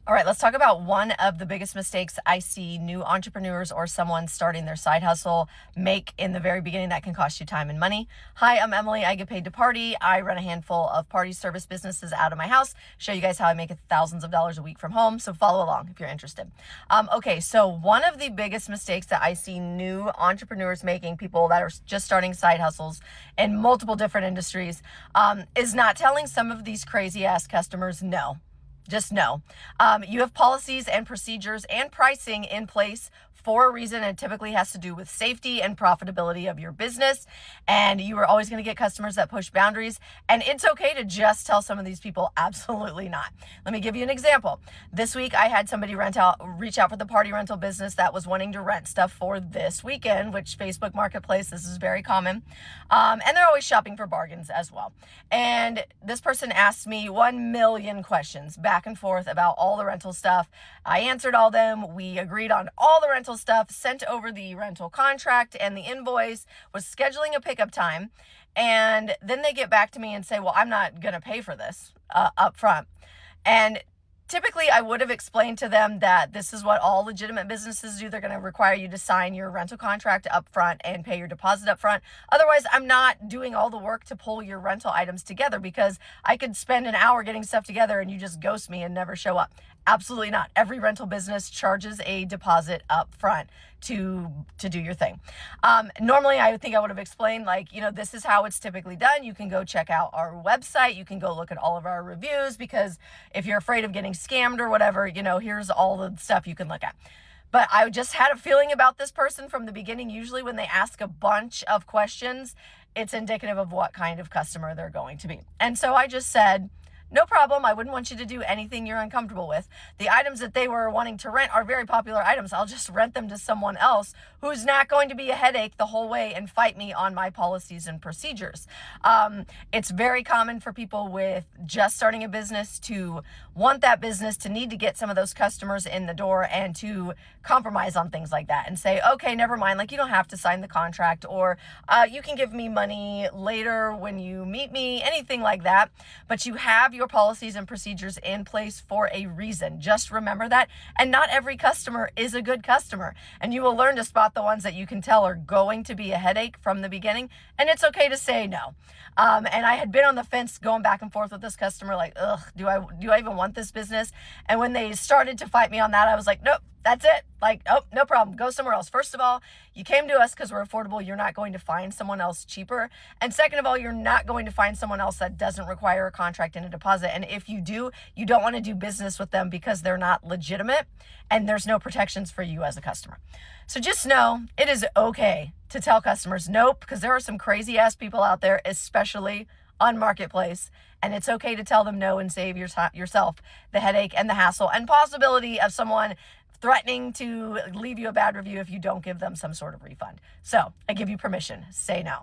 All right, let's talk about one of the biggest mistakes I see new entrepreneurs or someone starting their side hustle make in the very beginning that can cost you time and money. Hi, I'm Emily. I get paid to party. I run a handful of party service businesses out of my house. Show you guys how I make thousands of dollars a week from home. So follow along if you're interested. Okay, so one of the biggest mistakes that I see new entrepreneurs making, people that are just starting side hustles in multiple different industries, is not telling some of these crazy ass customers no. Just know, you have policies and procedures and pricing in place for a reason, and it typically has to do with safety and profitability of your business. And you are always going to get customers that push boundaries. And it's okay to just tell some of these people, absolutely not. Let me give you an example. This week, I had somebody reach out for the party rental business that was wanting to rent stuff for this weekend, which Facebook Marketplace, this is very common. And they're always shopping for bargains as well. And this person asked me 1 million questions back and forth about all the rental stuff. I answered all them. We agreed on all the rental stuff, sent over the rental contract and the invoice, was scheduling a pickup time. And then they get back to me and say, well, I'm not going to pay for this up front. And typically, I would have explained to them that this is what all legitimate businesses do. They're going to require you to sign your rental contract up front and pay your deposit up front. Otherwise, I'm not doing all the work to pull your rental items together, because I could spend an hour getting stuff together and you just ghost me and never show up. Absolutely not. Every rental business charges a deposit up front to do your thing. Normally, I think I would have explained, this is how it's typically done. You can go check out our website. You can go look at all of our reviews, because if you're afraid of getting scammed or whatever, here's all the stuff you can look at. But I just had a feeling about this person from the beginning. Usually when they ask a bunch of questions, it's indicative of what kind of customer they're going to be. And so I just said, no problem. I wouldn't want you to do anything you're uncomfortable with. The items that they were wanting to rent are very popular items. I'll just rent them to someone else who's not going to be a headache the whole way and fight me on my policies and procedures. It's very common for people with just starting a business to want that business to need to get some of those customers in the door and to compromise on things like that and say, okay, never mind. You don't have to sign the contract, or you can give me money later when you meet me, anything like that. But you have your policies and procedures in place for a reason. Just remember that. And not every customer is a good customer. And you will learn to spot the ones that you can tell are going to be a headache from the beginning. And it's okay to say no. And I had been on the fence going back and forth with this customer, do I even want this business? And when they started to fight me on that, I was like, nope, that's it. Oh, no problem. Go somewhere else. First of all, you came to us because we're affordable. You're not going to find someone else cheaper. And second of all, you're not going to find someone else that doesn't require a contract and a deposit. And if you do, you don't want to do business with them because they're not legitimate and there's no protections for you as a customer. So just know it is okay to tell customers nope, because there are some crazy ass people out there, especially on Marketplace, and it's okay to tell them no and save yourself the headache and the hassle and possibility of someone threatening to leave you a bad review if you don't give them some sort of refund. So I give you permission. Say no.